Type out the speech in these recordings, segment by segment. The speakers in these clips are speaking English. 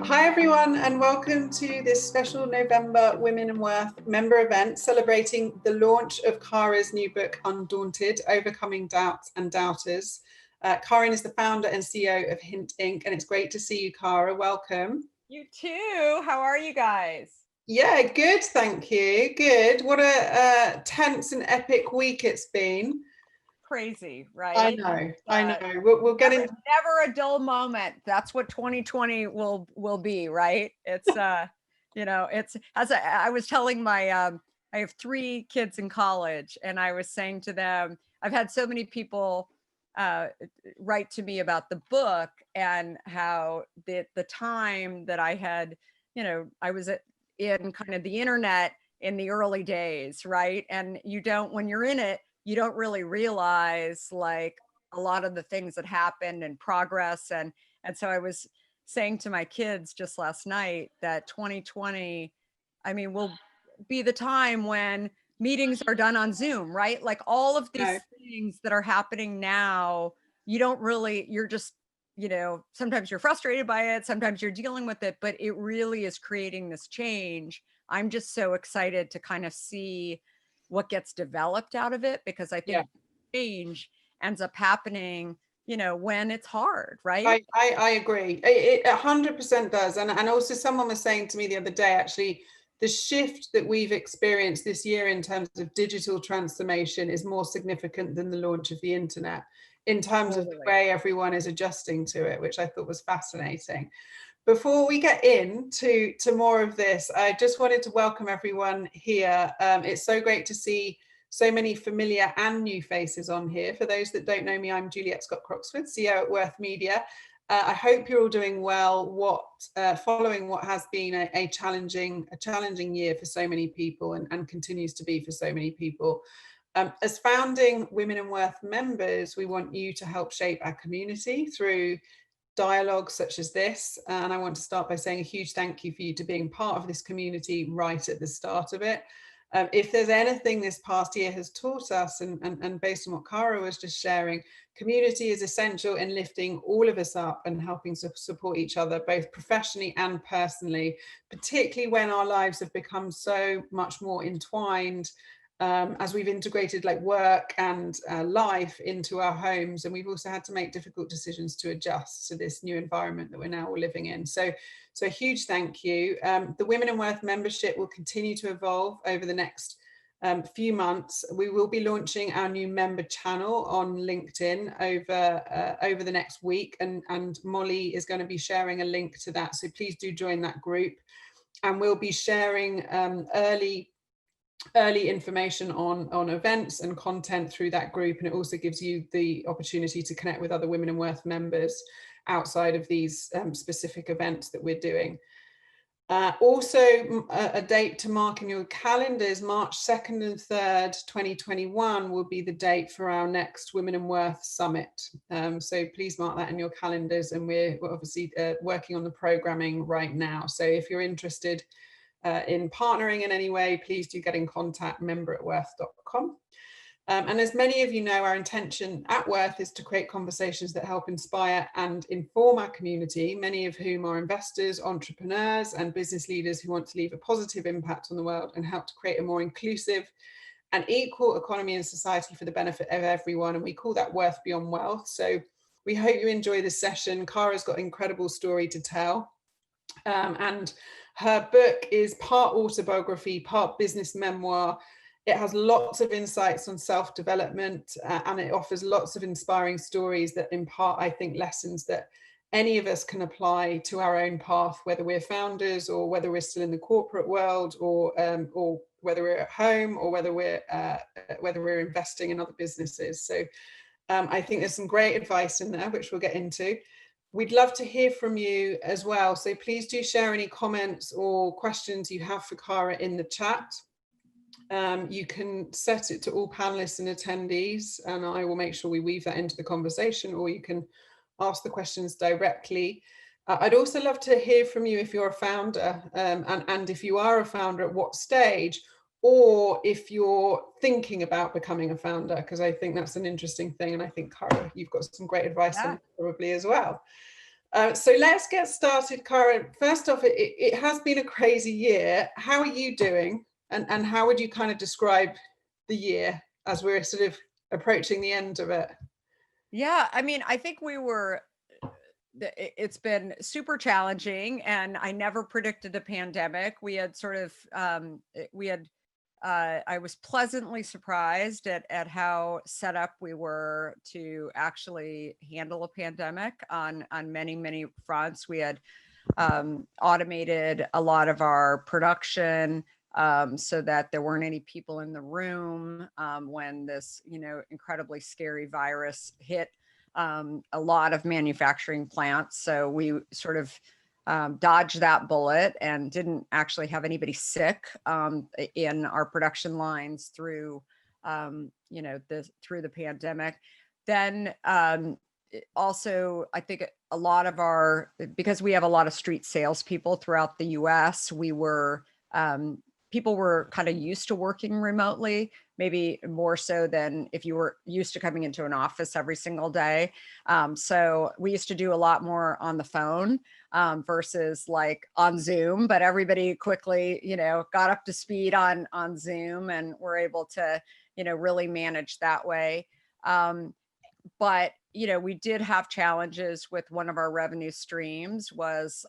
Hi everyone, and welcome to this special November Women in Worth member event celebrating the launch of Kara's new book, Undaunted, Overcoming Doubts and Doubters. Karen is the founder and CEO of Hint Inc. and it's great to see you, Kara. Welcome. You too. How are you guys? Yeah, good, thank you. Good. What a tense and epic week it's been. Crazy, right? I know. We'll get into never a dull moment. That's what 2020 will be, right? It's it's as I was telling my I have 3 kids in college, and I was saying to them, I've had so many people write to me about the book and how the time that I had, I was in kind of the internet in the early days, right? And when you're in it, you don't really realize like a lot of the things that happened and progress. And so I was saying to my kids just last night that 2020, I mean, will be the time when meetings are done on Zoom, right? Like all of these things that are happening now, you're just, sometimes you're frustrated by it, sometimes you're dealing with it, but it really is creating this change. I'm just so excited to kind of see what gets developed out of it, because I think change ends up happening, when it's hard, right? I agree. It 100% does. And also someone was saying to me the other day, actually, the shift that we've experienced this year in terms of digital transformation is more significant than the launch of the internet in terms of the way everyone is adjusting to it, which I thought was fascinating. Before we get into more of this, I just wanted to welcome everyone here. It's so great to see so many familiar and new faces on here. For those that don't know me, I'm Juliet Scott-Croxford, CEO at Worth Media. I hope you're all doing well. Following what has been a challenging year for so many people and continues to be for so many people. As founding Women in Worth members, we want you to help shape our community through dialogue such as this. And I want to start by saying a huge thank you for you to being part of this community right at the start of it. If there's anything this past year has taught us, and based on what Kara was just sharing, community is essential in lifting all of us up and helping to support each other, both professionally and personally, particularly when our lives have become so much more entwined as we've integrated like work and life into our homes. And we've also had to make difficult decisions to adjust to this new environment that we're now all living in. So a huge thank you. The Women in Worth membership will continue to evolve over the next few months. We will be launching our new member channel on LinkedIn over the next week. And Molly is going to be sharing a link to that. So please do join that group. And we'll be sharing early information on events and content through that group, and it also gives you the opportunity to connect with other Women in Worth members outside of these specific events that we're doing. Also, a date to mark in your calendars, March 2nd and 3rd, 2021 will be the date for our next Women in Worth Summit. So please mark that in your calendars, and we're obviously working on the programming right now. So if you're interested in partnering in any way, please do get in contact, member@worth.com. And as many of you know, our intention at Worth is to create conversations that help inspire and inform our community, many of whom are investors, entrepreneurs, and business leaders who want to leave a positive impact on the world and help to create a more inclusive and equal economy and society for the benefit of everyone. And we call that Worth Beyond Wealth. So we hope you enjoy this session. Kara's got an incredible story to tell. And her book is part autobiography, part business memoir. It has lots of insights on self-development, and it offers lots of inspiring stories that impart, I think, lessons that any of us can apply to our own path, whether we're founders or whether we're still in the corporate world, or whether we're at home, or whether we're investing in other businesses. So I think there's some great advice in there, which we'll get into. We'd love to hear from you as well. So please do share any comments or questions you have for Kara in the chat. You can set it to all panelists and attendees, and I will make sure we weave that into the conversation, or you can ask the questions directly. I'd also love to hear from you if you're a founder, and if you are a founder, at what stage, or if you're thinking about becoming a founder, because I think that's an interesting thing. And I think, Kara, you've got some great advice on probably as well. So let's get started, Karen. First off, it has been a crazy year. How are you doing? And how would you kind of describe the year as we're sort of approaching the end of it? Yeah, I mean, I think it's been super challenging, and I never predicted a pandemic. We had sort of, we had I was pleasantly surprised at how set up we were to actually handle a pandemic on many fronts. We had automated a lot of our production, so that there weren't any people in the room when this, incredibly scary virus hit a lot of manufacturing plants. So we sort of dodged that bullet and didn't actually have anybody sick in our production lines through, through the pandemic. Then also, I think a lot of because we have a lot of street salespeople throughout the US, people were kind of used to working remotely, maybe more so than if you were used to coming into an office every single day. So we used to do a lot more on the phone versus like on Zoom, but everybody quickly, got up to speed on Zoom and were able to, really manage that way. But we did have challenges with one of our revenue streams was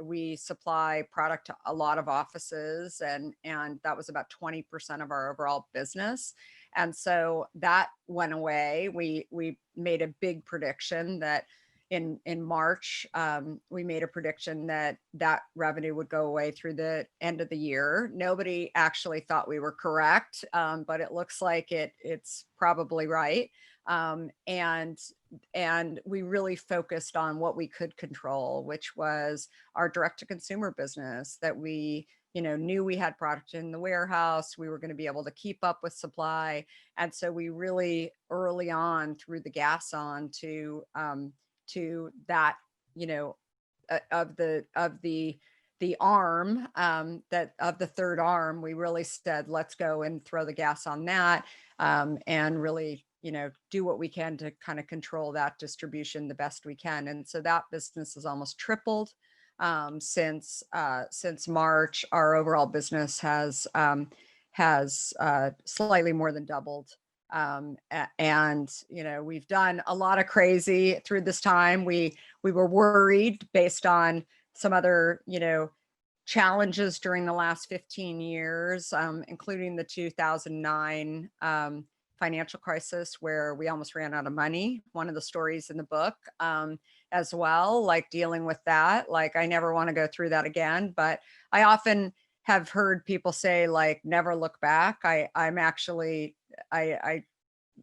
we supply product to a lot of offices, and that was about 20% of our overall business. And so that went away. We made a big prediction that in March, we made a prediction that revenue would go away through the end of the year. Nobody actually thought we were correct, but it looks like it's probably right. And we really focused on what we could control, which was our direct to consumer business, that we, knew we had product in the warehouse, we were going to be able to keep up with supply. And so we really early on threw the gas on to that, of the arm, that of the third arm. We really said, let's go and throw the gas on that, and really, do what we can to kind of control that distribution the best we can. And so that business has almost tripled since March. Our overall business has slightly more than doubled. And we've done a lot of crazy through this time. We were worried based on some other challenges during the last 15 years, including the 2009 financial crisis, where we almost ran out of money. One of the stories in the book, as well, like dealing with that. Like, I never want to go through that again, but I often have heard people say, like, never look back. I'm actually, I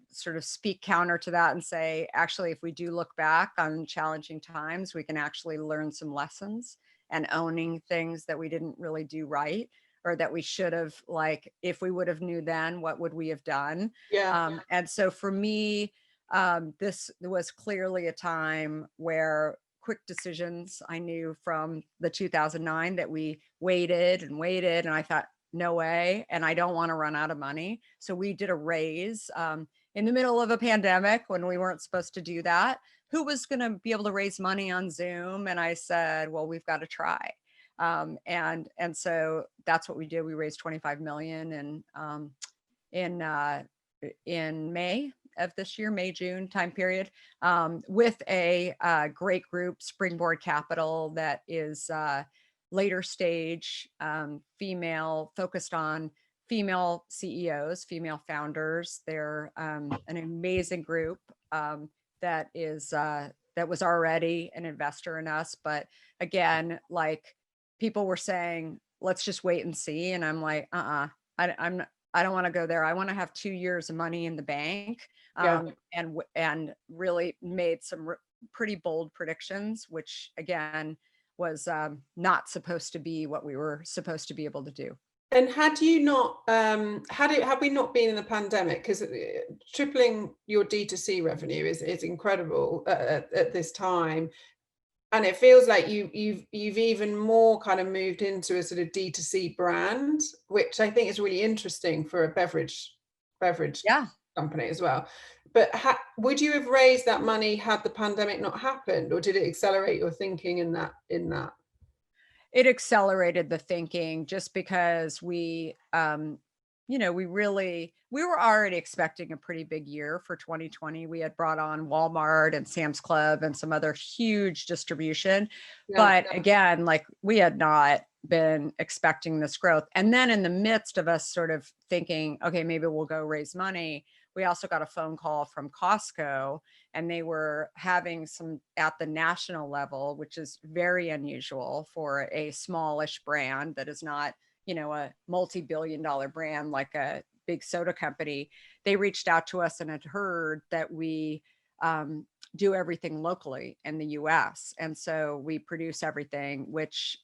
sort of speak counter to that and say, actually, if we do look back on challenging times, we can actually learn some lessons, and owning things that we didn't really do right, or that we should have, like, if we would have knew then, what would we have done? Yeah. And so for me, this was clearly a time where quick decisions. I knew from the 2009 that we waited and waited, and I thought, no way, and I don't want to run out of money. So we did a raise in the middle of a pandemic when we weren't supposed to do that. Who was going to be able to raise money on Zoom? And I said, well, we've got to try. And so that's what we did. We raised 25 million in May of this year, May-June time period, with a great group, Springboard Capital, that is later stage, female, focused on female CEOs, female founders. They're an amazing group that was already an investor in us. But again, like, people were saying, let's just wait and see. And I'm like, I don't want to go there. I want to have 2 years of money in the bank. And really made some pretty bold predictions, which again was not supposed to be what we were supposed to be able to do. And had you not, had we not been in the pandemic, because tripling your D2C revenue is incredible at this time. And it feels like you've even more kind of moved into a sort of D2C brand, which I think is really interesting for a beverage Yeah. company as well. But would you have raised that money had the pandemic not happened, or did it accelerate your thinking in that? It accelerated the thinking just because we, we were already expecting a pretty big year for 2020. We had brought on Walmart and Sam's Club and some other huge distribution. Yeah. But again, like we had not been expecting this growth. And then in the midst of us sort of thinking, okay, maybe we'll go raise money, we also got a phone call from Costco, and they were having some at the national level, which is very unusual for a smallish brand that is not, a multi-billion-dollar brand like a big soda company. They reached out to us and had heard that we do everything locally in the US. And so we produce everything, which,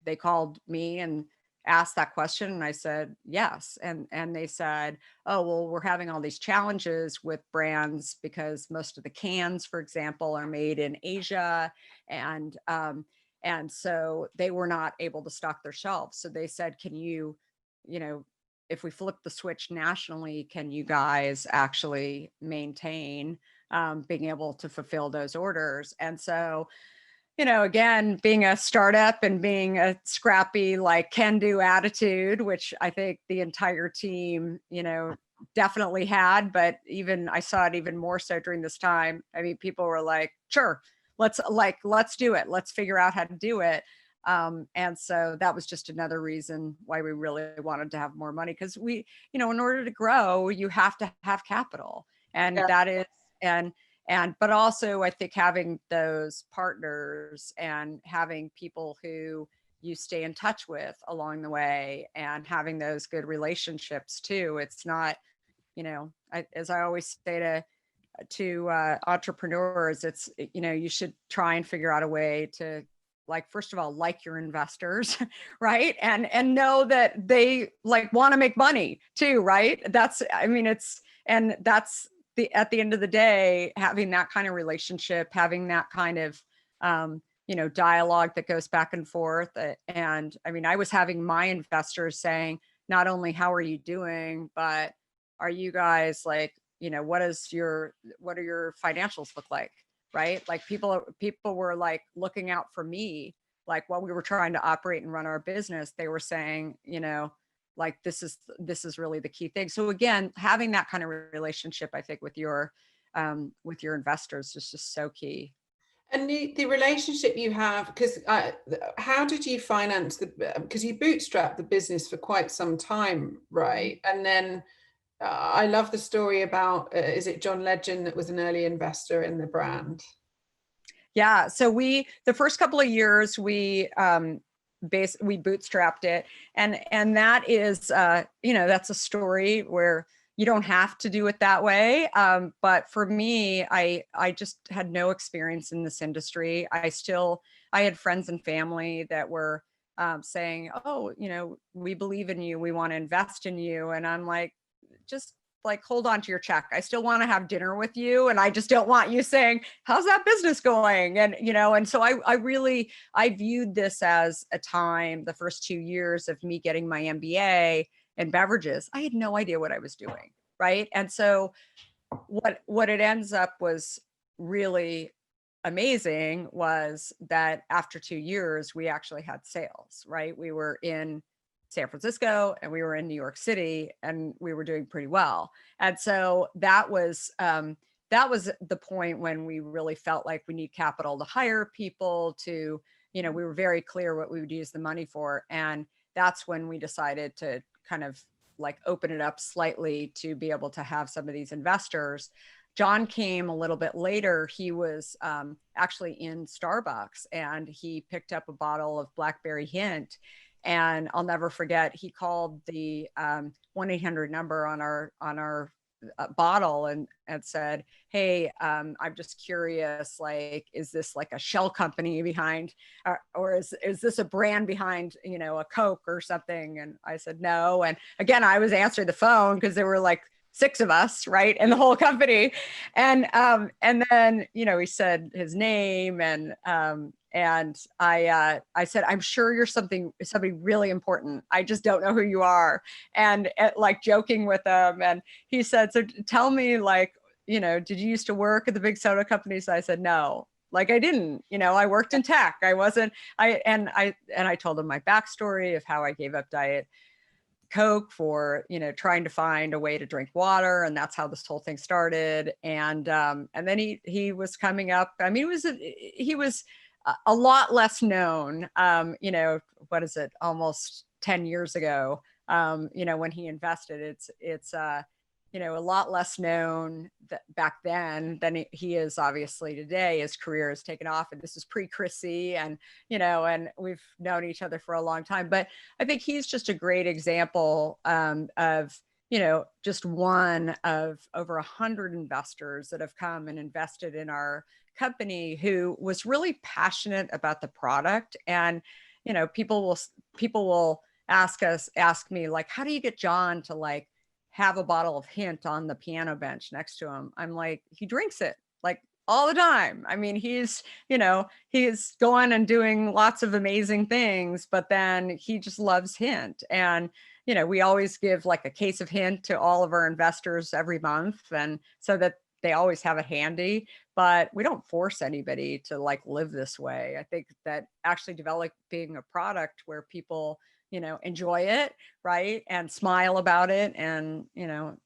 they called me and asked that question, and I said yes. And they said, oh, well, we're having all these challenges with brands because most of the cans, for example, are made in Asia, and so they were not able to stock their shelves. So they said, can you, if we flip the switch nationally, can you guys actually maintain being able to fulfill those orders? And so, again, being a startup and being a scrappy, like can-do attitude, which I think the entire team, definitely had, but even I saw it even more so during this time. I mean, people were like, sure, let's do it. Let's figure out how to do it. And so that was just another reason why we really wanted to have more money, because we, in order to grow, you have to have capital. And Yeah. that is, but also I think having those partners and having people who you stay in touch with along the way and having those good relationships too. It's not, as I always say to entrepreneurs, it's, you should try and figure out a way to, like, first of all, like your investors, right? And know that they like want to make money too, right? That's at the end of the day, having that kind of relationship, having that kind of, dialogue that goes back and forth. And I mean, I was having my investors saying, not only how are you doing, but are you guys like, what are your financials look like? Right? Like people were like looking out for me, like while we were trying to operate and run our business, they were saying, like this is really the key thing. So again, having that kind of relationship, I think with your investors is just so key. And the relationship you have, because how did you finance because you bootstrapped the business for quite some time, right? And then I love the story about, is it John Legend that was an early investor in the brand? Yeah. So the first couple of years, we bootstrapped it. And that is, that's a story where you don't have to do it that way. But for me, I just had no experience in this industry. I had friends and family that were saying, oh, we believe in you. We want to invest in you. And I'm like, just like, hold on to your check. I still want to have dinner with you. And I just don't want you saying, how's that business going? And, and so I viewed this as a time, the first 2 years of me getting my MBA in beverages. I had no idea what I was doing. Right. And so what it ends up was really amazing was that after 2 years, we actually had sales, right? We were in San Francisco and we were in New York City and we were doing pretty well. And so that was the point when we really felt like we need capital to hire people to, we were very clear what we would use the money for. And that's when we decided to kind of like open it up slightly to be able to have some of these investors. John came a little bit later. He was actually in Starbucks and he picked up a bottle of Blackberry Hint. And I'll never forget, he called the 1-800 number on our bottle and said, hey, I'm just curious, like, is this like a shell company behind, or is this a brand behind, a Coke or something? And I said, no. And again, I was answering the phone because there were like 6 of us, right, in the whole company. And then, he said his name and I said, I'm sure you're somebody really important. I just don't know who you are. And like joking with him. And he said, so tell me, like, did you used to work at the big soda companies? I said, no, like I didn't, I worked in tech. I wasn't, I told him my backstory of how I gave up Diet Coke for, trying to find a way to drink water. And that's how this whole thing started. And then he was coming up. I mean, he was a lot less known, what is it? Almost 10 years ago, when he invested, it's a lot less known back then than he is obviously today. His career has taken off, and this is pre-Chrissy, and and we've known each other for a long time. But I think he's just a great example of just one of over 100 investors that have come and invested in our company, who was really passionate about the product. And people will ask me, like, how do you get John to like have a bottle of Hint on the piano bench next to him? I'm like, he drinks it like all the time. I mean, he's going and doing lots of amazing things, but then he just loves Hint. And we always give like a case of Hint to all of our investors every month, and so that they always have it handy. But we don't force anybody to like live this way. I think that actually developing a product where people enjoy it, right, and smile about it. And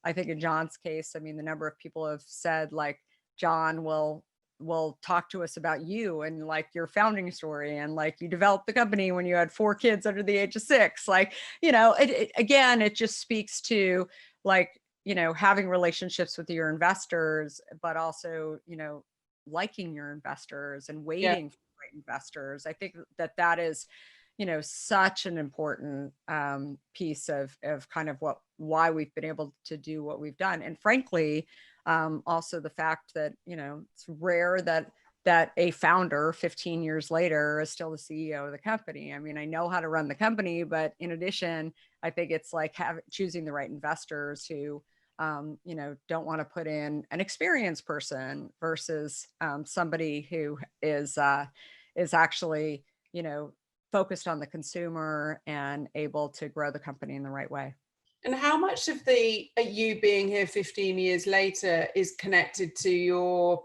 I think in John's case, I mean, the number of people have said like, John will talk to us about you and like your founding story, and like you developed the company when you had 4 kids under the age of 6. Like, again, it just speaks to like, having relationships with your investors, but also, liking your investors and waiting for the right investors. I think that is, such an important piece of kind of why we've been able to do what we've done. And frankly, also the fact that, it's rare that a founder 15 years later is still the CEO of the company. I mean, I know how to run the company, but in addition, I think it's like choosing the right investors who, don't want to put in an experienced person versus somebody who is actually, focused on the consumer and able to grow the company in the right way. And how much of you being here 15 years later is connected to your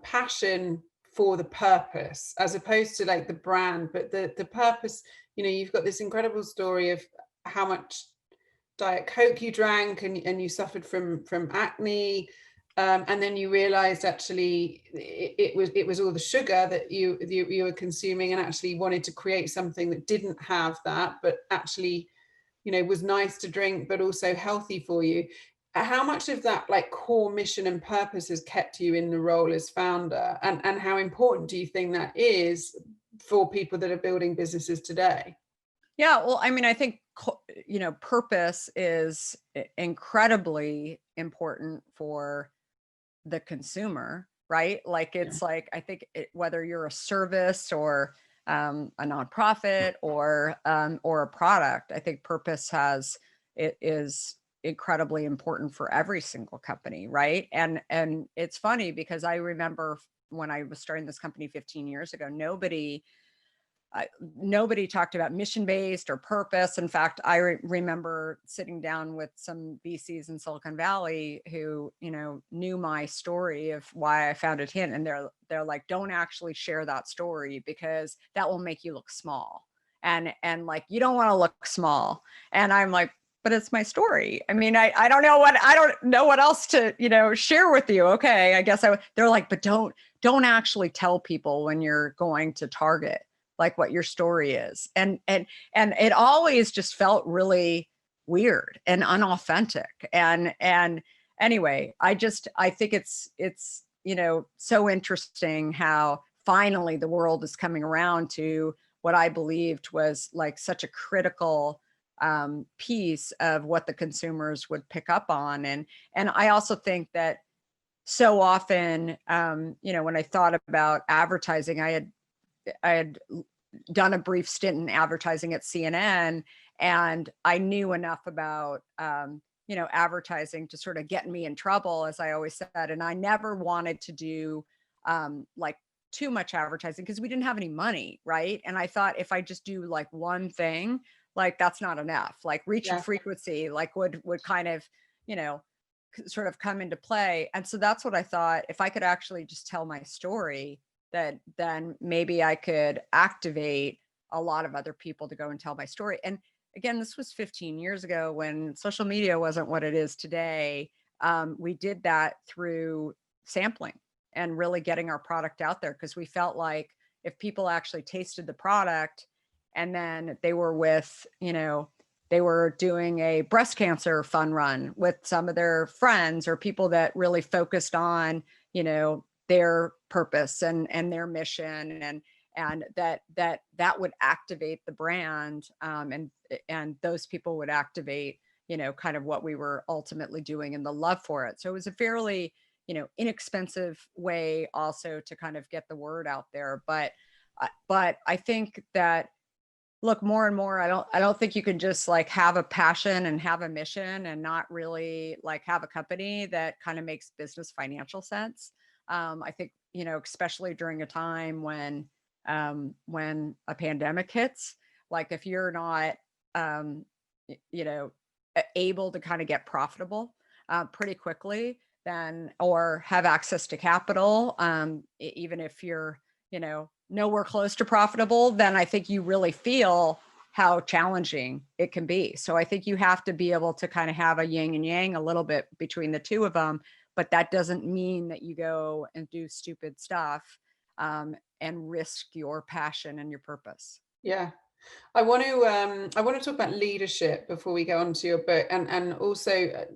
passion for the purpose, as opposed to like the brand, but the purpose? You've got this incredible story of how much Diet Coke you drank, and you suffered from acne, and then you realized actually it was all the sugar that you were consuming, and actually wanted to create something that didn't have that, but actually was nice to drink, but also healthy for you. How much of that like core mission and purpose has kept you in the role as founder, and how important do you think that is for people that are building businesses today? Yeah, well, I mean, I think, purpose is incredibly important for the consumer, right? Like, it's like, I think whether you're a service or a nonprofit or a product, I think purpose is incredibly important for every single company, right? And it's funny because I remember when I was starting this company 15 years ago, nobody talked about mission-based or purpose. In fact, I remember sitting down with some VCs in Silicon Valley who, knew my story of why I founded Hint, and they're like, don't actually share that story because that will make you look small, and like, you don't want to look small. And I'm like, but it's my story. I mean, I don't know what else to share with you. Okay, I guess they're like, but don't actually tell people when you're going to target like what your story is. And it always just felt really weird and unauthentic. And anyway, I think it's so interesting how finally the world is coming around to what I believed was like such a critical piece of what the consumers would pick up on. And I also think that so often, when I thought about advertising, I had done a brief stint in advertising at CNN, and I knew enough about, advertising to sort of get me in trouble, as I always said. And I never wanted to do like too much advertising because we didn't have any money, right? And I thought if I just do like one thing, like that's not enough. Like reach and frequency, like would kind of, sort of come into play. And so that's what I thought, if I could actually just tell my story, that then maybe I could activate a lot of other people to go and tell my story. And again, this was 15 years ago when social media wasn't what it is today. We did that through sampling and really getting our product out there, because we felt like if people actually tasted the product and then they were with, they were doing a breast cancer fun run with some of their friends or people that really focused on, their purpose and their mission, and that would activate the brand, and those people would activate, kind of what we were ultimately doing and the love for it. So it was a fairly, inexpensive way also to kind of get the word out there. But I think that, look, more and more, I don't think you can just like have a passion and have a mission and not really like have a company that kind of makes business financial sense. I think, especially during a time when a pandemic hits, like if you're not, able to kind of get profitable pretty quickly, then, or have access to capital, even if you're, nowhere close to profitable, then I think you really feel how challenging it can be. So I think you have to be able to kind of have a yin and yang a little bit between the two of them, but that doesn't mean that you go and do stupid stuff, and risk your passion and your purpose. Yeah. I want to talk about leadership before we go on to your book, and also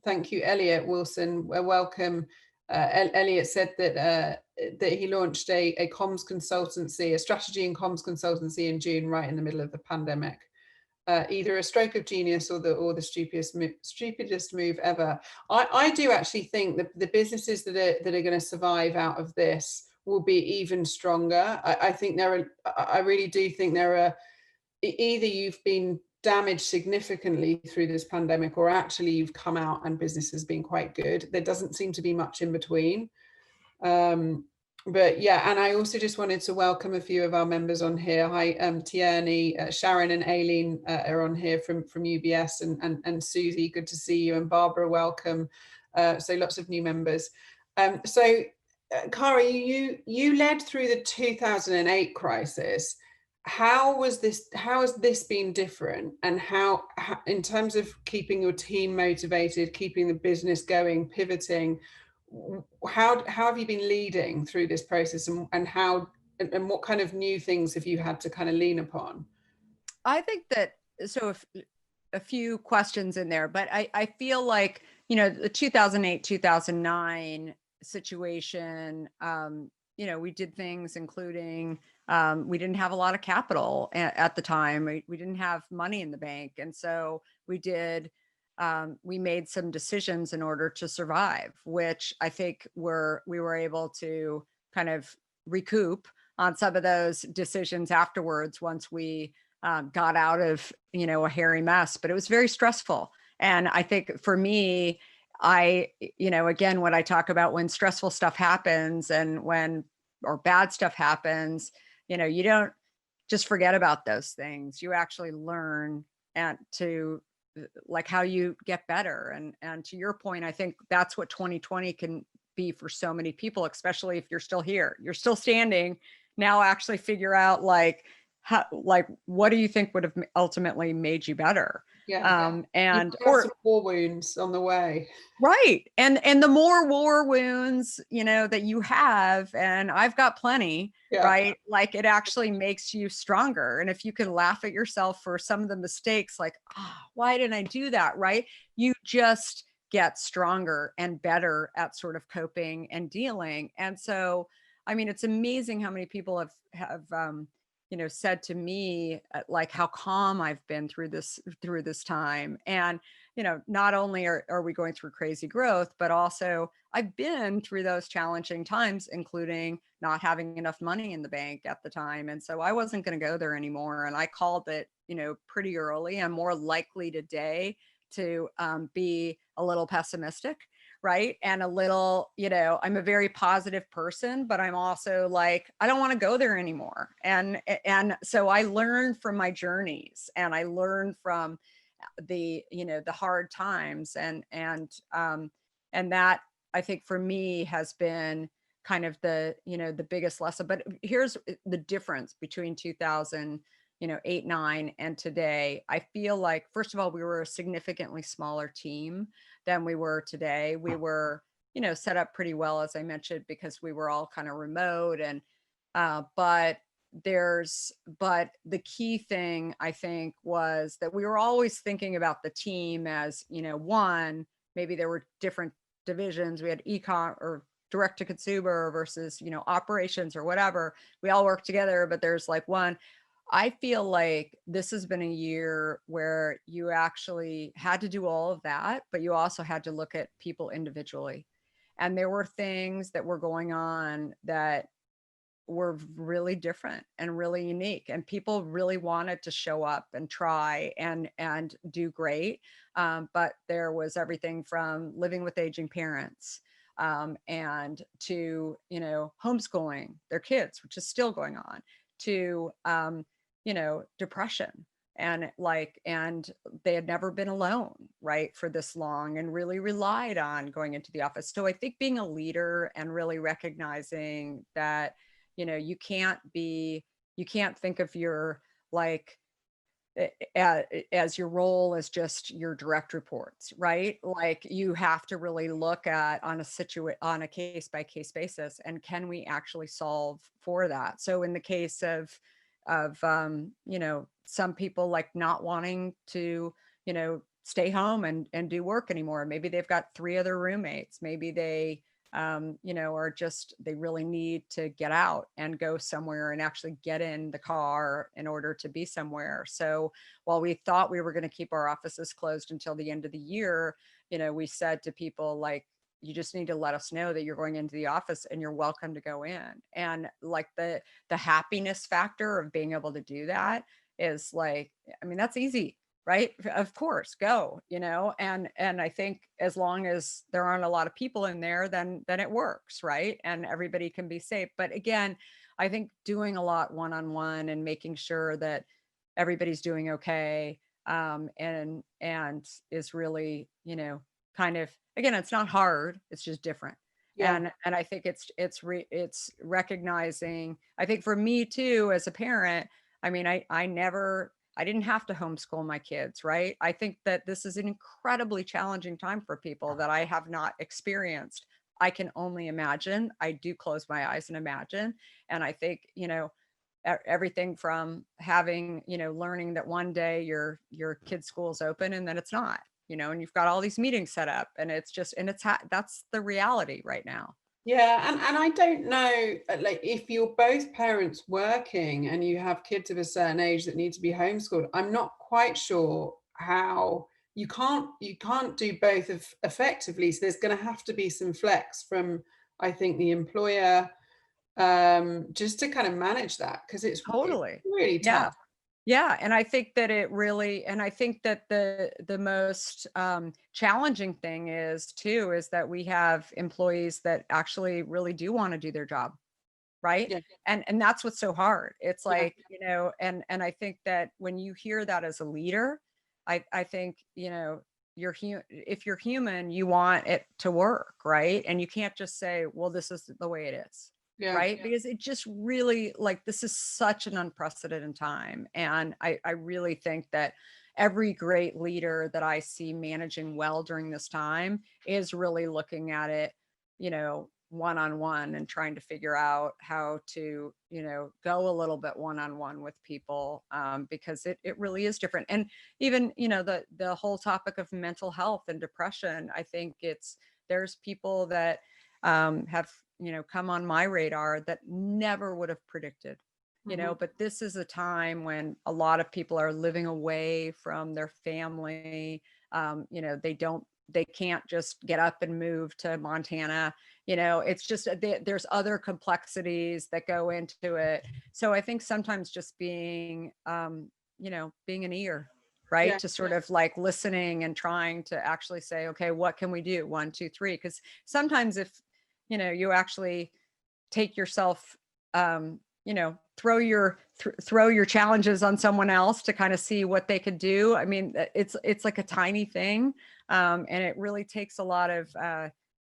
thank you, Elliot Wilson. Welcome. Elliot said that he launched a comms consultancy, a strategy and comms consultancy in June, right in the middle of the pandemic. Either a stroke of genius or the stupidest move ever. I do actually think that the businesses that are going to survive out of this will be even stronger. I really do think there are, either you've been damaged significantly through this pandemic, or actually you've come out and business has been quite good. There doesn't seem to be much in between. But yeah, and I also just wanted to welcome a few of our members on here. Hi, Tierney, Sharon and Aileen are on here from UBS, and Susie, good to see you, and Barbara, welcome. So lots of new members. Cara, you led through the 2008 crisis. How has this been different, and how in terms of keeping your team motivated, keeping the business going, pivoting, how have you been leading through this process, and what kind of new things have you had to kind of lean upon? I think that, so if, a few questions in there, but I feel like, the 2008, 2009 situation, we did things including, we didn't have a lot of capital at the time. We didn't have money in the bank. And so we made some decisions in order to survive, which I think we were able to kind of recoup on some of those decisions afterwards, once we got out of, a hairy mess. But it was very stressful. And I think for me, again, when I talk about when stressful stuff happens and or bad stuff happens, you don't just forget about those things. You actually learn and to like how you get better. And to your point, I think that's what 2020 can be for so many people, especially if you're still here, you're still standing now, actually figure out what do you think would have ultimately made you better? Yeah. And or some war wounds on the way. Right. And the more war wounds, that you have, and I've got plenty, Yeah. right? Like it actually makes you stronger. And if you can laugh at yourself for some of the mistakes, like, why didn't I do that? Right. You just get stronger and better at sort of coping and dealing. And so, I mean, it's amazing how many people have said to me, like how calm I've been through this time. And, not only are we going through crazy growth, but also I've been through those challenging times, including not having enough money in the bank at the time. And so I wasn't going to go there anymore. And I called it, pretty early. I'm more likely today to be a little pessimistic, right? And a little, I'm a very positive person, but I'm also like, I don't want to go there anymore. And so I learned from my journeys, and I learned from the hard times, and And that, I think for me, has been kind of the, the biggest lesson. But here's the difference between 2008, 9 and today. I feel like, first of all, we were a significantly smaller team than we were today. We were, set up pretty well, as I mentioned, because we were all kind of remote. And but the key thing, I think, was that we were always thinking about the team as, one, maybe there were different divisions. We had econ or direct to consumer versus, operations or whatever. We all work together, but there's like one. I feel like this has been a year where you actually had to do all of that, but you also had to look at people individually. And there were things that were going on that were really different and really unique, and people really wanted to show up and try and do great. But there was everything from living with aging parents, and to homeschooling their kids, which is still going on, to depression, and they had never been alone, right, for this long, and really relied on going into the office. So I think being a leader and really recognizing that you can't think of your as your role as just your direct reports, right? Like you have to really look at on a case by case basis, and can we actually solve for that? So in the case of some people like not wanting to stay home and do work anymore, maybe they've got 3 other roommates, maybe they or just they really need to get out and go somewhere and actually get in the car in order to be somewhere. So while we thought we were going to keep our offices closed until the end of the year, we said to people, like, you just need to let us know that you're going into the office and you're welcome to go in. And like the happiness factor of being able to do that is like, I mean, that's easy, right? Of course, go, and I think as long as there aren't a lot of people in there, then it works, right? And everybody can be safe. But again, I think doing a lot one-on-one and making sure that everybody's doing okay, and is really, kind of, again, it's not hard, it's just different. Yeah. And I think it's recognizing, I think for me too, as a parent, I mean, I didn't have to homeschool my kids, right? I think that this is an incredibly challenging time for people that I have not experienced. I can only imagine. I do close my eyes and imagine. And I think, everything from having, learning that one day your kid's school's open and then it's not, and you've got all these meetings set up, and it's just, and that's the reality right now. Yeah, and I don't know, like if you're both parents working and you have kids of a certain age that need to be homeschooled, I'm not quite sure how you can't do both effectively. So there's going to have to be some flex from, I think, the employer, just to kind of manage that, because it's Totally. really Yeah. tough. Yeah, and I think that and I think that the most challenging thing is too, is that we have employees that actually really do want to do their job, right? Yeah, And that's what's so hard. It's yeah, like, and I think that when you hear that as a leader, I think, if you're human, you want it to work, right? And you can't just say, well, this is the way it is. yeah. Right. Because it just really, like, this is such an unprecedented time. And I really think that every great leader that I see managing well during this time is really looking at it, one-on-one, and trying to figure out how to, go a little bit one-on-one with people, because it really is different. And even, the whole topic of mental health and depression, I think there's people that have come on my radar that never would have predicted, Mhm. but this is a time when a lot of people are living away from their family. They can't just get up and move to Montana. It's just there's other complexities that go into it. So I think sometimes just being being an ear, right, Yeah, to sort of like listening and trying to actually say, okay, what can we do, 1 2 3? Because sometimes if you actually take yourself, throw your challenges on someone else to kind of see what they could do. I mean, it's like a tiny thing, and it really takes a lot of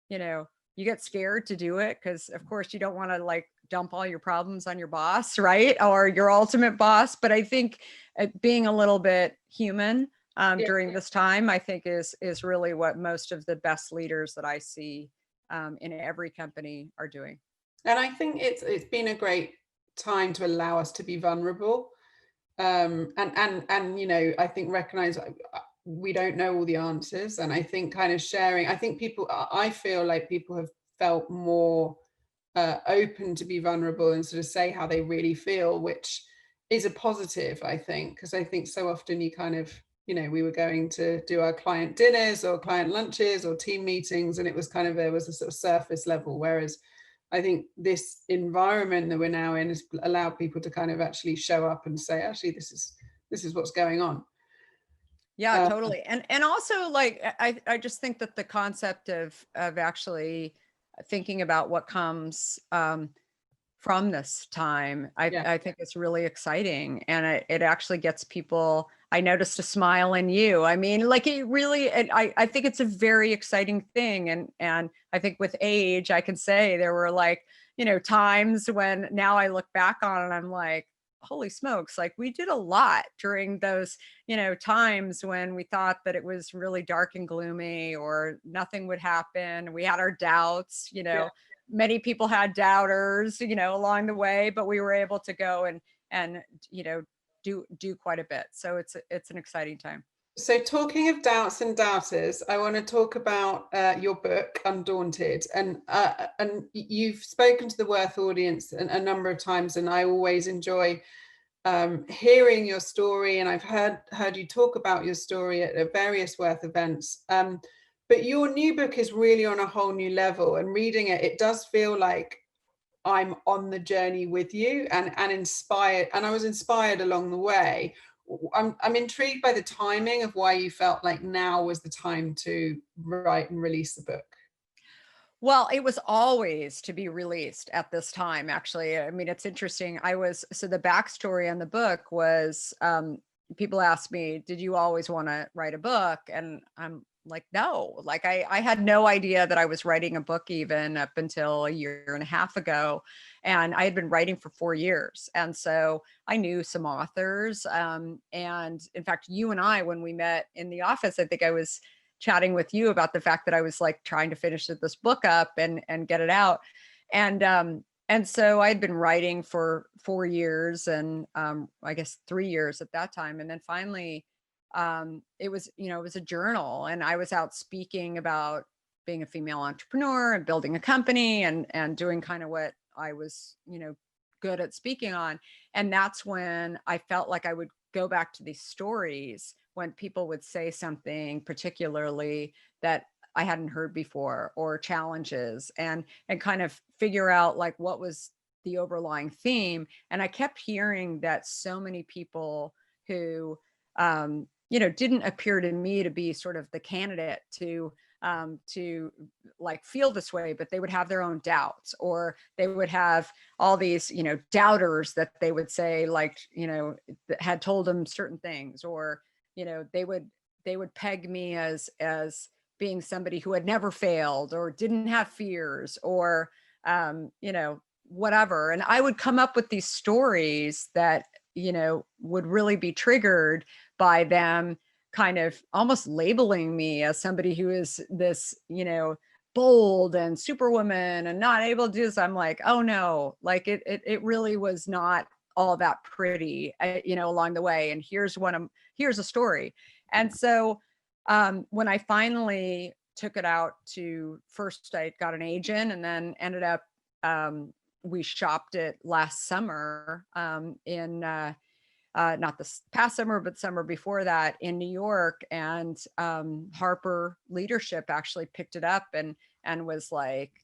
you get scared to do it because of course you don't want to like dump all your problems on your boss, right? Or your ultimate boss. But I think being a little bit human during this time, I think is really what most of the best leaders that I see in every company are doing. And I think it's been a great time to allow us to be vulnerable. And I think recognize we don't know all the answers. And I think kind of sharing, I feel like people have felt more open to be vulnerable and sort of say how they really feel, which is a positive, I think, because I think so often you kind of, we were going to do our client dinners or client lunches or team meetings, and it was kind of, there was a sort of surface level, whereas I think this environment that we're now in has allowed people to kind of actually show up and say, actually, this is what's going on. Yeah, totally. And also like, I just think that the concept of actually thinking about what comes from this time, I think it's really exciting. And it actually gets people, I noticed a smile in you. I mean, like it really, I think it's a very exciting thing. And I think with age, I can say there were like, times when now I look back on it, I'm like, holy smokes, like we did a lot during those, times when we thought that it was really dark and gloomy or nothing would happen. We had our doubts, many people had doubters, along the way, but we were able to go and do quite a bit. So it's an exciting time. So talking of doubts and doubters, I want to talk about your book, Undaunted, and you've spoken to the Worth audience a number of times, and I always enjoy hearing your story, and I've heard you talk about your story at various Worth events. But your new book is really on a whole new level, and reading it, it does feel like I'm on the journey with you and inspired, and I was inspired along the way. I'm intrigued by the timing of why you felt like now was the time to write and release the book. Well, it was always to be released at this time, actually. I mean, it's interesting. So the backstory on the book was people asked me, did you always want to write a book? And I'm like, no, like I had no idea that I was writing a book even up until a year and a half ago. And I had been writing for 4 years. And so I knew some authors. And in fact, you and I, when we met in the office, I think I was chatting with you about the fact that I was like trying to finish this book up and get it out. And so I'd been writing for 4 years and I guess 3 years at that time. And then finally, it was a journal, and I was out speaking about being a female entrepreneur and building a company and doing kind of what I was, good at speaking on. And that's when I felt like I would go back to these stories when people would say something particularly that I hadn't heard before, or challenges, and kind of figure out like what was the overlying theme. And I kept hearing that so many people who didn't appear to me to be sort of the candidate to like feel this way, but they would have their own doubts, or they would have all these, doubters that they would say like, that had told them certain things, or, they would peg me as being somebody who had never failed or didn't have fears, or, whatever. And I would come up with these stories that, would really be triggered by them kind of almost labeling me as somebody who is this, bold and superwoman and not able to do this. I'm like, oh no, like it really was not all that pretty, along the way. And here's a story. And so when I finally took it out to, first I got an agent, and then ended up, we shopped it last summer in not this past summer, but summer before that in New York. And Harper Leadership actually picked it up and was like,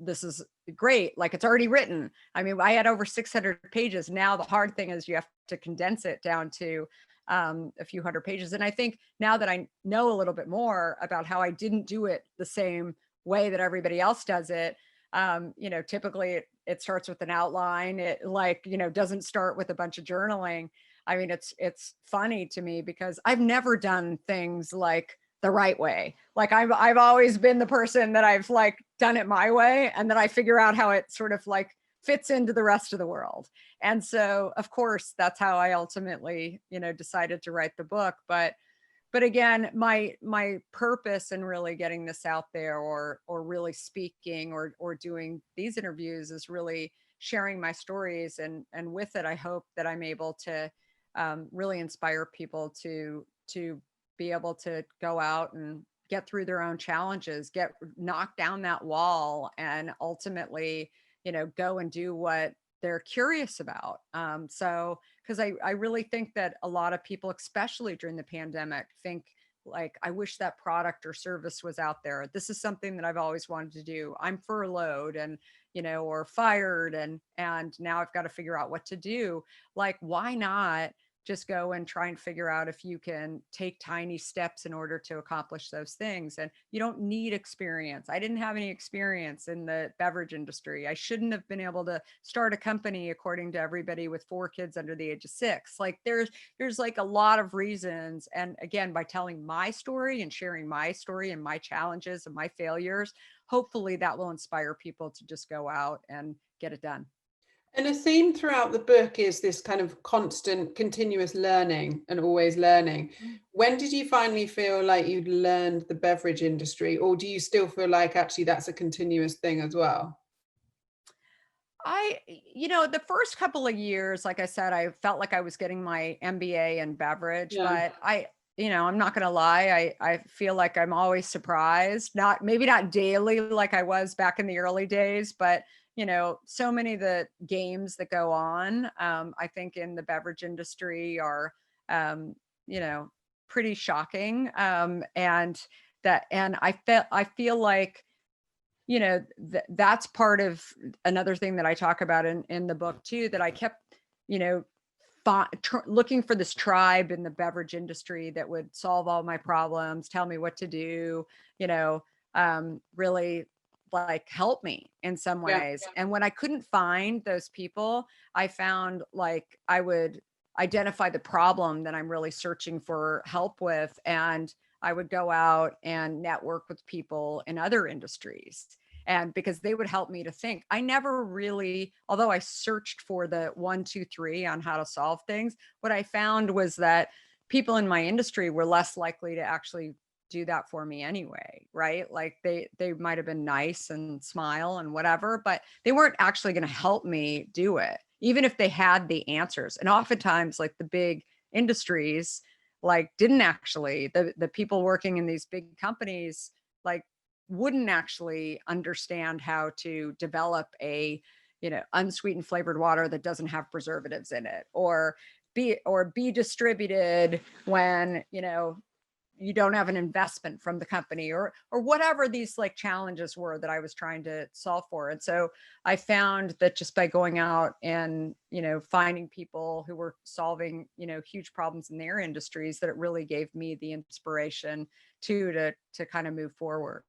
this is great. Like, it's already written. I mean, I had over 600 pages. Now the hard thing is you have to condense it down to a few hundred pages. And I think now that I know a little bit more about how I didn't do it the same way that everybody else does it, typically it starts with an outline. It doesn't start with a bunch of journaling. I mean, it's funny to me because I've never done things like the right way. Like I've always been the person that I've like done it my way, and then I figure out how it sort of like fits into the rest of the world. And so of course that's how I ultimately, decided to write the book. But again, my purpose in really getting this out there, or really speaking, or doing these interviews, is really sharing my stories, and with it I hope that I'm able to really inspire people to be able to go out and get through their own challenges, get knocked down that wall, and ultimately, go and do what they're curious about. So, because I really think that a lot of people, especially during the pandemic, think like, I wish that product or service was out there. This is something that I've always wanted to do. I'm furloughed and, or fired, and now I've got to figure out what to do. Like, why not just go and try and figure out if you can take tiny steps in order to accomplish those things? And you don't need experience. I didn't have any experience in the beverage industry. I shouldn't have been able to start a company, according to everybody, with 4 kids under the age of 6. Like there's like a lot of reasons. And again, by telling my story and sharing my story and my challenges and my failures, hopefully that will inspire people to just go out and get it done. And a theme throughout the book is this kind of constant, continuous learning and always learning. When did you finally feel like you'd learned the beverage industry, or do you still feel like actually that's a continuous thing as well? The first couple of years, like I said, I felt like I was getting my MBA in beverage, Yeah. but I'm not going to lie. I feel like I'm always surprised, maybe not daily like I was back in the early days, but so many of the games that go on, I think in the beverage industry are, you know, pretty shocking. And I feel like, that's part of another thing that I talk about in the book too, that I kept, you know, looking for this tribe in the beverage industry that would solve all my problems, tell me what to do, really like help me in some Yeah. ways. And when I couldn't find those people, I found like I would identify the problem that I'm really searching for help with. And I would go out and network with people in other industries. And because they would help me to think, I never really, although I searched for the 1, 2, 3 on how to solve things, what I found was that people in my industry were less likely to actually do that for me anyway, right? Like they might have been nice and smile and whatever, but they weren't actually going to help me do it, even if they had the answers. And oftentimes, like the big industries, like didn't actually, the people working in these big companies, like wouldn't actually understand how to develop a, unsweetened flavored water that doesn't have preservatives in it, or be distributed when, you don't have an investment from the company, or whatever these like challenges were that I was trying to solve for. And so I found that just by going out and, finding people who were solving, huge problems in their industries, that it really gave me the inspiration to kind of move forward.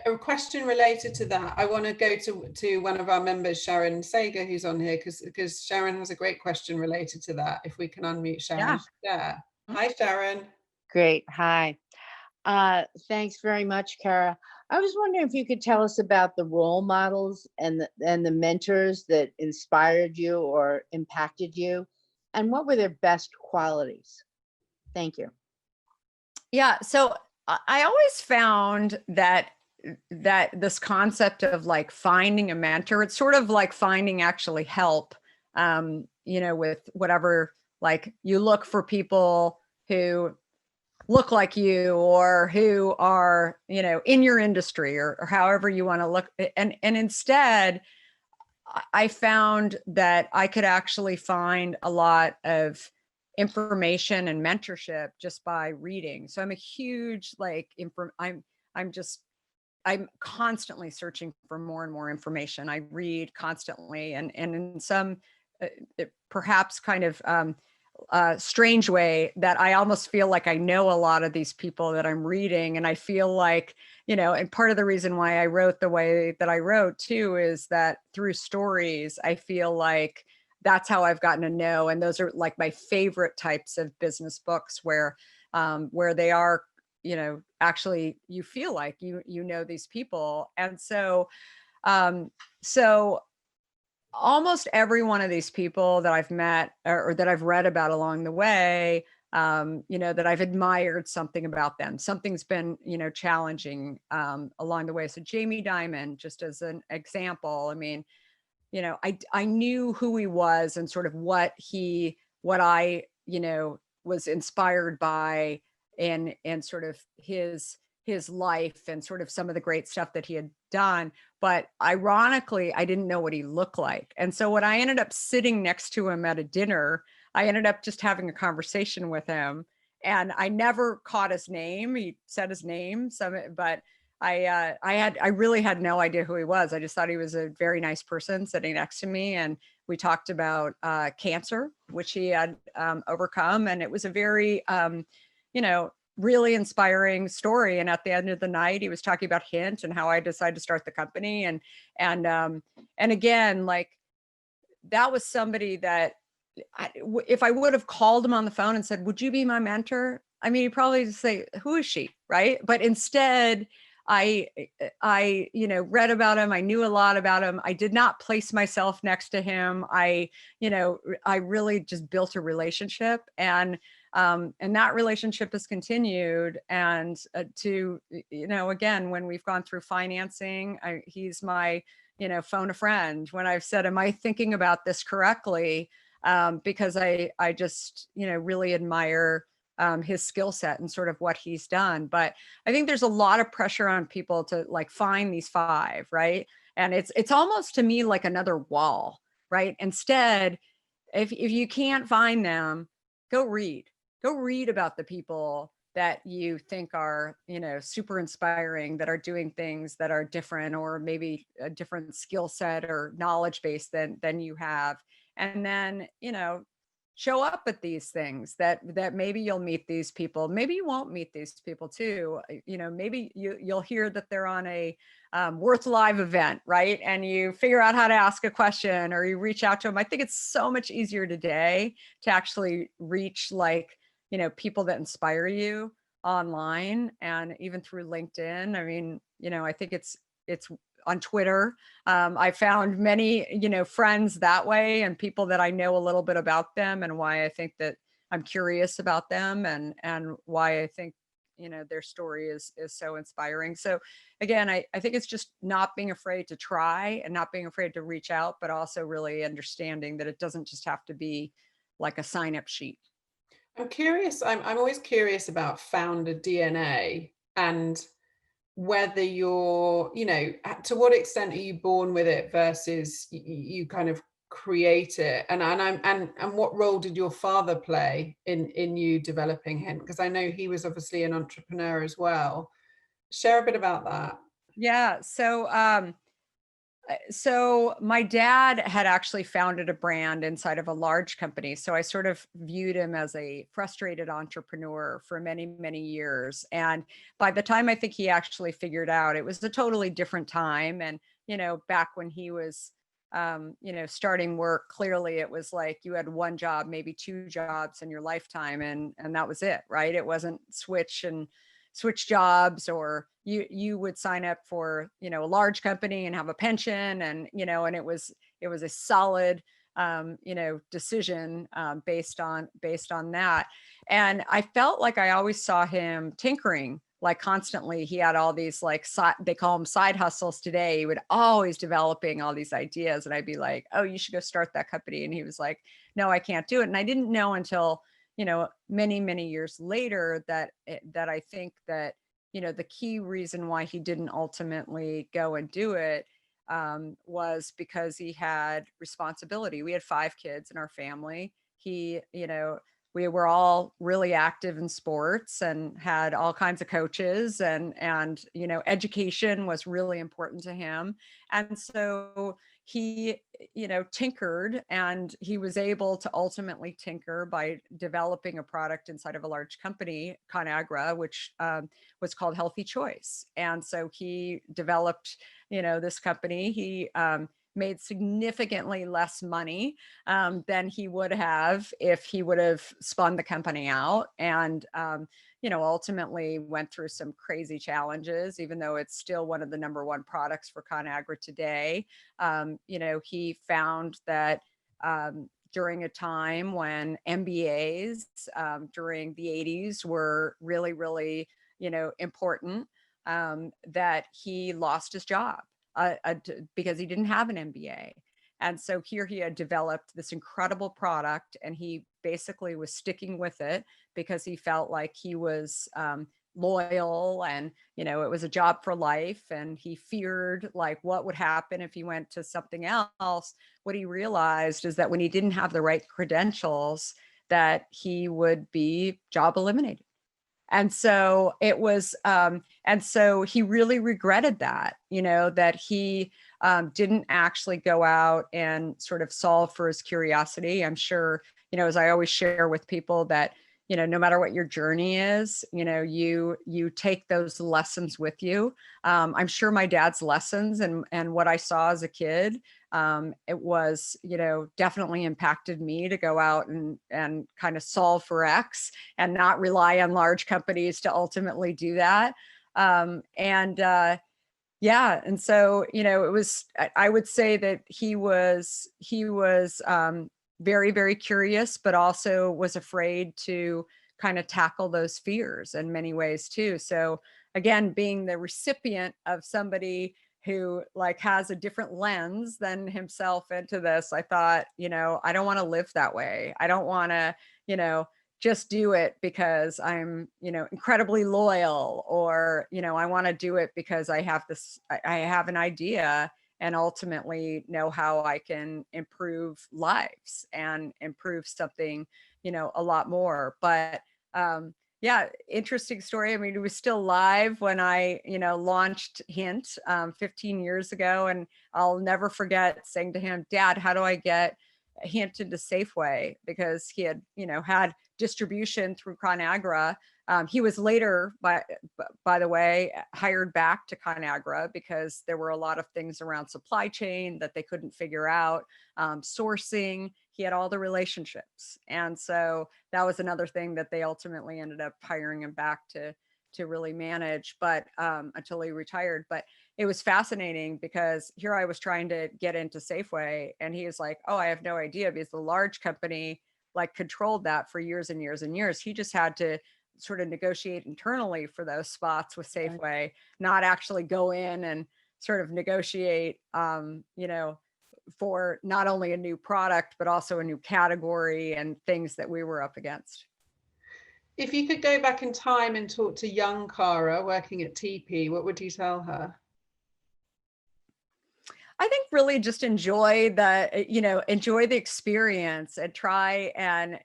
A question related to that. I want to go to one of our members, Sharon Sager, who's on here, because Sharon has a great question related to that. If we can unmute Sharon. Yeah. Hi, Sharon. Great. Hi. Thanks very much, Kara. I was wondering if you could tell us about the role models and the mentors that inspired you or impacted you, and what were their best qualities? Thank you. Yeah. So I always found that this concept of like finding a mentor, it's sort of like finding actually help, with whatever, like you look for people who look like you, or who are, in your industry, or however you want to look. And instead, I found that I could actually find a lot of information and mentorship just by reading. So I'm a huge like I'm constantly searching for more and more information. I read constantly, and in some perhaps kind of strange way, that I almost feel like I know a lot of these people that I'm reading. And I feel like, and part of the reason why I wrote the way that I wrote too, is that through stories, I feel like that's how I've gotten to know. And those are like my favorite types of business books, where they are actually you feel like you know these people. And so, so almost every one of these people that I've met or that I've read about along the way, that I've admired something about them. Something's been, challenging along the way. So Jamie Dimon, just as an example, I mean, I knew who he was and sort of what I, was inspired by, and sort of his life and sort of some of the great stuff that he had done. But ironically, I didn't know what he looked like. And so when I ended up sitting next to him at a dinner, I ended up just having a conversation with him. And I never caught his name. He said his name, but I really had no idea who he was. I just thought he was a very nice person sitting next to me, and we talked about cancer, which he had overcome, and it was a very, really inspiring story. And at the end of the night, he was talking about Hint and how I decided to start the company, and again, like, that was somebody that if I would have called him on the phone and said, "Would you be my mentor?" I mean, he'd probably just say, "Who is she?" Right? But instead, I read about him. I knew a lot about him. I did not place myself next to him. I really just built a relationship, and that relationship has continued. And again, when we've gone through financing, he's my, phone a friend when I've said, "Am I thinking about this correctly?" Because I just, really admire his skill set and sort of what he's done. But I think there's a lot of pressure on people to like find these five, right? And it's almost to me like another wall, right? Instead, if you can't find them, go read. Go read about the people that you think are, super inspiring, that are doing things that are different, or maybe a different skill set or knowledge base than you have. And then, show up at these things that maybe you'll meet these people, maybe you won't meet these people too. Maybe you'll hear that they're on a Worth Live event, right? And you figure out how to ask a question, or you reach out to them. I think it's so much easier today to actually reach, like, people that inspire you online, and even through LinkedIn. I mean, I think it's on Twitter. I found many, friends that way, and people that I know a little bit about them, and why I think that I'm curious about them, and why I think, their story is so inspiring. So again, I think it's just not being afraid to try and not being afraid to reach out, but also really understanding that it doesn't just have to be like a sign-up sheet. I'm curious. I'm always curious about founder DNA, and whether you're, to what extent are you born with it versus you kind of create it, and what role did your father play in you developing him? Because I know he was obviously an entrepreneur as well. Share a bit about that. Yeah. So my dad had actually founded a brand inside of a large company. So I sort of viewed him as a frustrated entrepreneur for many, many years. And by the time I think he actually figured out, it was a totally different time. And, back when he was, starting work, clearly it was like you had one job, maybe two jobs in your lifetime. And that was it, right? It wasn't switch jobs, or you would sign up for, a large company and have a pension, and, and it was a solid, decision, based on that. And I felt like I always saw him tinkering, like, constantly. He had all these, like, they call them side hustles today. He would always developing all these ideas, and I'd be like, "Oh, you should go start that company." And he was like, "No, I can't do it." And I didn't know until, many, many years later that I think that, the key reason why he didn't ultimately go and do it, was because he had responsibility. We had 5 kids in our family. We were all really active in sports and had all kinds of coaches, and education was really important to him. And so he, tinkered, and he was able to ultimately tinker by developing a product inside of a large company, ConAgra, which was called Healthy Choice. And so he developed, this company. He made significantly less money than he would have if he would have spun the company out. And ultimately went through some crazy challenges, even though it's still one of the #1 products for ConAgra today. He found that during a time when MBAs during the 80s were really, really, important, that he lost his job because he didn't have an MBA. And so here he had developed this incredible product, and he basically was sticking with it because he felt like he was loyal, and it was a job for life, and he feared like what would happen if he went to something else. What he realized is that when he didn't have the right credentials, that he would be job eliminated. And so it was, and so he really regretted that, that he didn't actually go out and sort of solve for his curiosity. I'm sure, as I always share with people, that, no matter what your journey is, you take those lessons with you. I'm sure my dad's lessons and what I saw as a kid, it was, definitely impacted me to go out and kind of solve for X and not rely on large companies to ultimately do that. Yeah. And so, it was, I would say that he was very, very curious, but also was afraid to kind of tackle those fears in many ways too. So again, being the recipient of somebody who like has a different lens than himself into this, I thought, I don't want to live that way. I don't want to, just do it because I'm, incredibly loyal, or, I want to do it because I have an idea and ultimately know how I can improve lives and improve something, a lot more. But yeah, interesting story. I mean, it was still live when I, launched Hint 15 years ago. And I'll never forget saying to him, Dad, how do I get Hint into Safeway? Because he had, had distribution through ConAgra. He was later, by the way, hired back to ConAgra because there were a lot of things around supply chain that they couldn't figure out, sourcing. He had all the relationships. And so that was another thing that they ultimately ended up hiring him back to really manage, but until he retired. But it was fascinating because here I was trying to get into Safeway, and he was like, oh, I have no idea, because the large company like controlled that for years and years and years. He just had to sort of negotiate internally for those spots with Safeway, not actually go in and sort of negotiate, for not only a new product, but also a new category and things that we were up against. If you could go back in time and talk to young Cara working at TP, what would you tell her? I think really just enjoy the experience, and try and,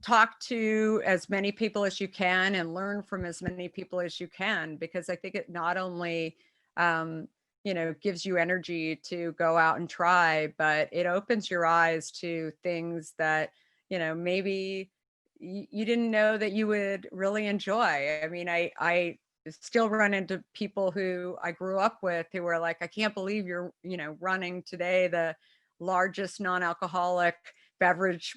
talk to as many people as you can and learn from as many people as you can, because I think it not only, gives you energy to go out and try, but it opens your eyes to things that, maybe you didn't know that you would really enjoy. I mean, I still run into people who I grew up with who were like, I can't believe you're, running today the largest non-alcoholic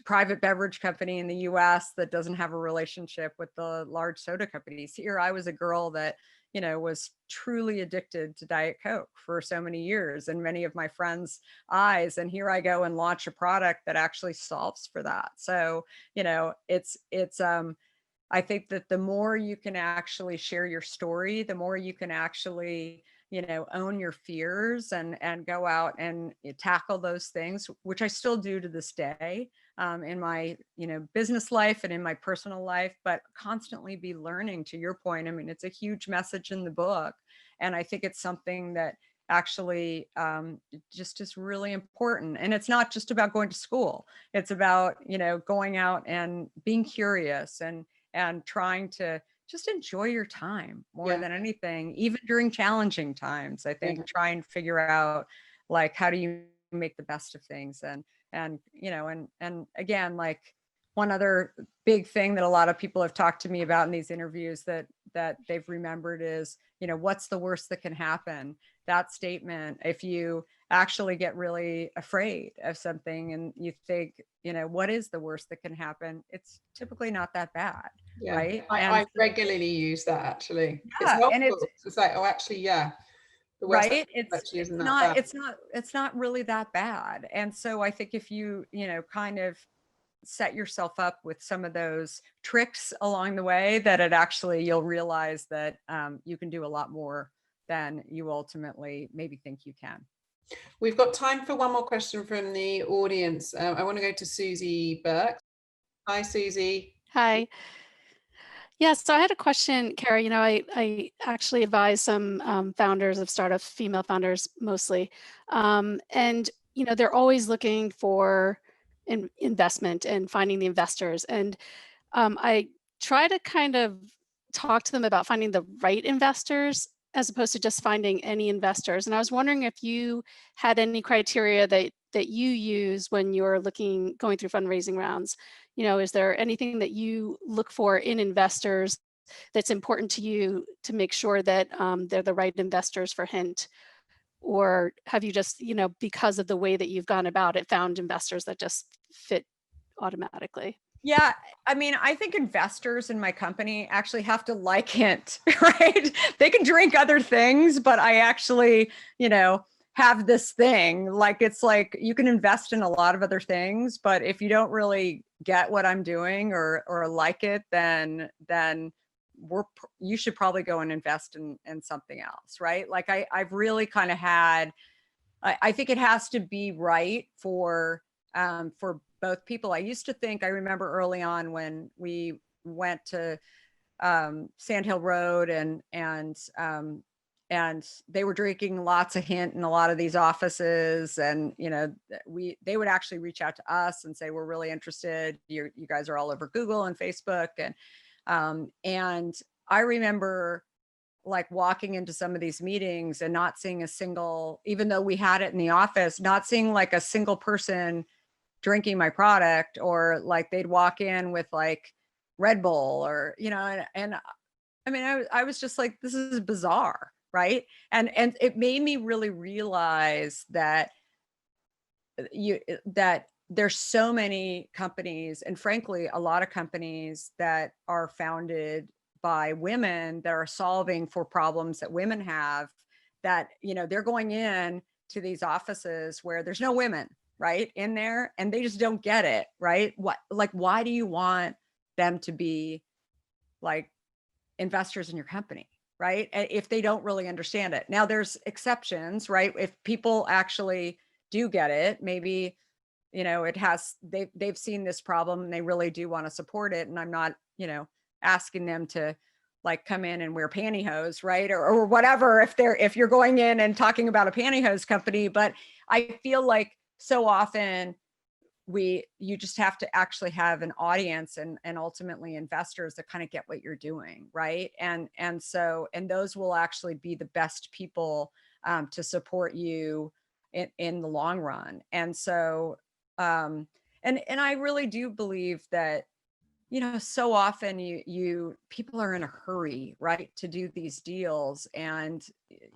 private beverage company in the US that doesn't have a relationship with the large soda companies. Here I was a girl that, was truly addicted to Diet Coke for so many years in many of my friends' eyes. And here I go and launch a product that actually solves for that. So, I think that the more you can actually share your story, the more you can actually, own your fears and go out and tackle those things, which I still do to this day, in my, business life and in my personal life, but constantly be learning. To your point, I mean, it's a huge message in the book. And I think it's something that actually just is really important. And it's not just about going to school. It's about, going out and being curious and trying to just enjoy your time more than anything, even during challenging times. I think try and figure out like, how do you make the best of things? And again, like one other big thing that a lot of people have talked to me about in these interviews that they've remembered is, what's the worst that can happen? That statement, if you actually get really afraid of something and you think, what is the worst that can happen? It's typically not that bad. Yeah, right? I regularly use that actually. It's Yeah, and helpful. It's like, oh, actually, yeah, the worst right, it's actually isn't it's that not bad. it's not it's not really that bad. And so I think if you kind of set yourself up with some of those tricks along the way, that it actually, you'll realize that you can do a lot more than you ultimately maybe think you can. We've got time for one more question from the audience. I want to go to Susie Burke. Hi, Susie. Hi. Yes, so I had a question, Kara. I actually advise some founders of startups, female founders mostly, and they're always looking for investment and finding the investors. And I try to kind of talk to them about finding the right investors as opposed to just finding any investors. And I was wondering if you had any criteria that you use when you're going through fundraising rounds. Is there anything that you look for in investors that's important to you to make sure that they're the right investors for Hint? Or have you just, because of the way that you've gone about it, found investors that just fit automatically? Yeah, I mean, I think investors in my company actually have to like Hint, right? They can drink other things, but I actually, have this thing. Like, it's like you can invest in a lot of other things, but if you don't really get what I'm doing or like it, then you should probably go and invest in something else, right? Like I've really kind of had, I think it has to be right for both people. I used to think, I remember early on when we went to Sand Hill Road and they were drinking lots of Hint in a lot of these offices, and they would actually reach out to us and say, we're really interested. You guys are all over Google and Facebook, and I remember like walking into some of these meetings and not seeing a single, even though we had it in the office, not seeing like a single person drinking my product, or like they'd walk in with like Red Bull or, and I mean, I was just like, this is bizarre. Right. And it made me really realize that that there's so many companies, and frankly, a lot of companies that are founded by women that are solving for problems that women have, that, they're going in to these offices where there's no women, right, in there, and they just don't get it, right? Why do you want them to be like investors in your company, right? If they don't really understand it. Now there's exceptions, right? If people actually do get it, maybe, they've seen this problem and they really do want to support it. And I'm not, asking them to like come in and wear pantyhose, right? Or whatever, if you're going in and talking about a pantyhose company. But I feel like so often you just have to actually have an audience and ultimately investors that kind of get what you're doing, right? And those will actually be the best people to support you in the long run. And so and I really do believe that, so often people are in a hurry, right, to do these deals. And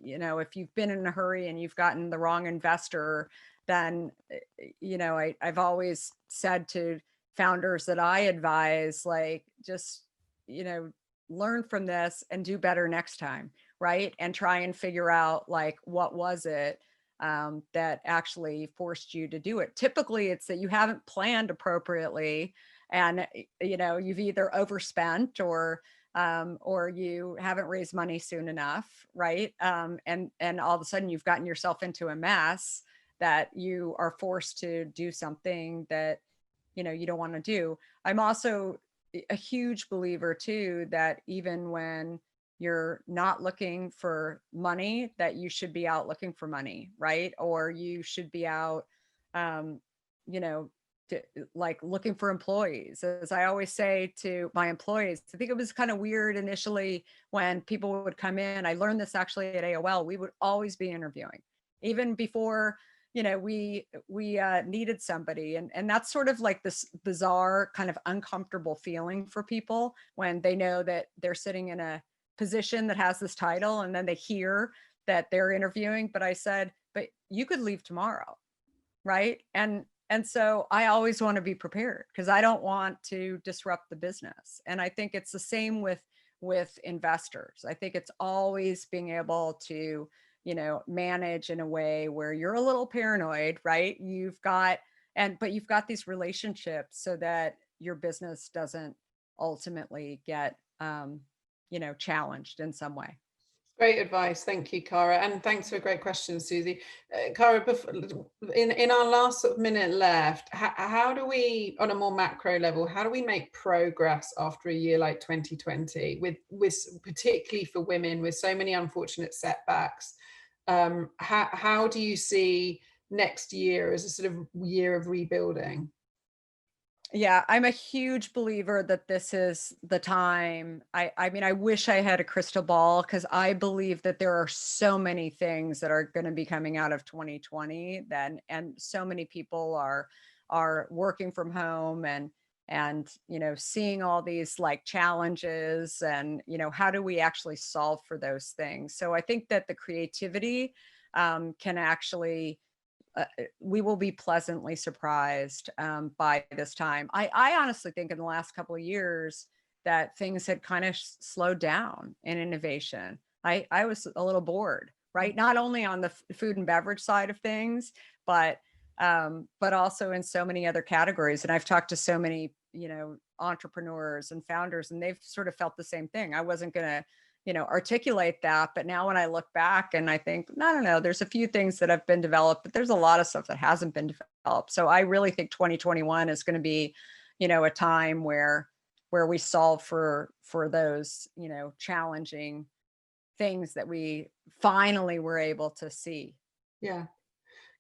if you've been in a hurry and you've gotten the wrong investor, then I've always said to founders that I advise, like, just learn from this and do better next time, right? And try and figure out like, what was it that actually forced you to do it. Typically it's that you haven't planned appropriately, and you've either overspent or you haven't raised money soon enough, right? And all of a sudden you've gotten yourself into a mess that you are forced to do something that you don't want to do. I'm also a huge believer too that even when you're not looking for money, that you should be out looking for money, right? Or you should be out you know like looking for employees. As I always say to my employees, I think it was kind of weird initially when people would come in. I learned this actually at AOL. We would always be interviewing, even before we needed somebody. And that's sort of like this bizarre kind of uncomfortable feeling for people when they know that they're sitting in a position that has this title, and then they hear that they're interviewing. But I said, but you could leave tomorrow, right? And And so I always want to be prepared because I don't want to disrupt the business. And I think it's the same with investors. I think it's always being able to, manage in a way where you're a little paranoid, right? But you've got these relationships so that your business doesn't ultimately get, challenged in some way. Great advice. Thank you, Cara. And thanks for a great question, Susie. Cara, in our last sort of minute left, how do we, on a more macro level, how do we make progress after a year like 2020 with particularly for women with so many unfortunate setbacks? How do you see next year as a sort of year of rebuilding? Yeah, I'm a huge believer that this is the time. I mean, I wish I had a crystal ball because I believe that there are so many things that are going to be coming out of 2020 then, and so many people are working from home and seeing all these like challenges and how do we actually solve for those things. So I think that the creativity can actually we will be pleasantly surprised by this time. I honestly think in the last couple of years that things had kind of slowed down in innovation. I was a little bored, right? Not only on the food and beverage side of things, but also in so many other categories. And I've talked to so many, entrepreneurs and founders, and they've sort of felt the same thing. I wasn't going to articulate that. But now when I look back and I think, no, there's a few things that have been developed, but there's a lot of stuff that hasn't been developed. So I really think 2021 is going to be, a time where we solve for those, challenging things that we finally were able to see. Yeah.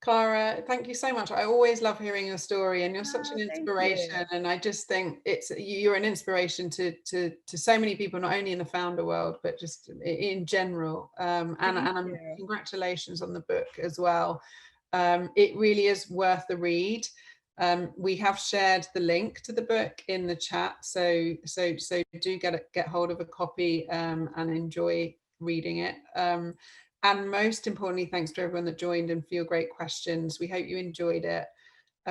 Cara, thank you so much. I always love hearing your story, and you're such an Thank inspiration. you. And I just think you're an inspiration to so many people, not only in the founder world, but just in general. And congratulations on the book as well. It really is worth the read. We have shared the link to the book in the chat, so do get hold of a copy and enjoy reading it. And most importantly, thanks to everyone that joined and for your great questions. We hope you enjoyed it.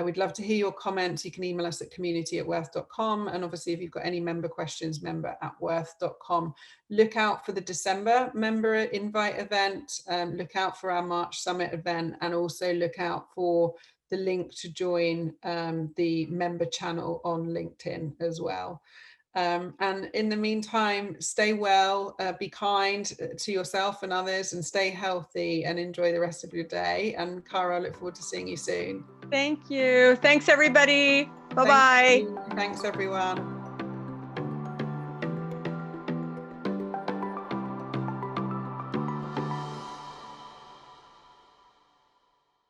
We'd love to hear your comments. You can email us at community@worth.com. And obviously, if you've got any member questions, member@worth.com. Look out for the December member invite event. Look out for our March Summit event, and also look out for the link to join the member channel on LinkedIn as well. And in the meantime, stay well, be kind to yourself and others, and stay healthy, and enjoy the rest of your day. And Cara, I look forward to seeing you soon. Thank you. Thanks, everybody. Bye-bye. Thanks, everyone.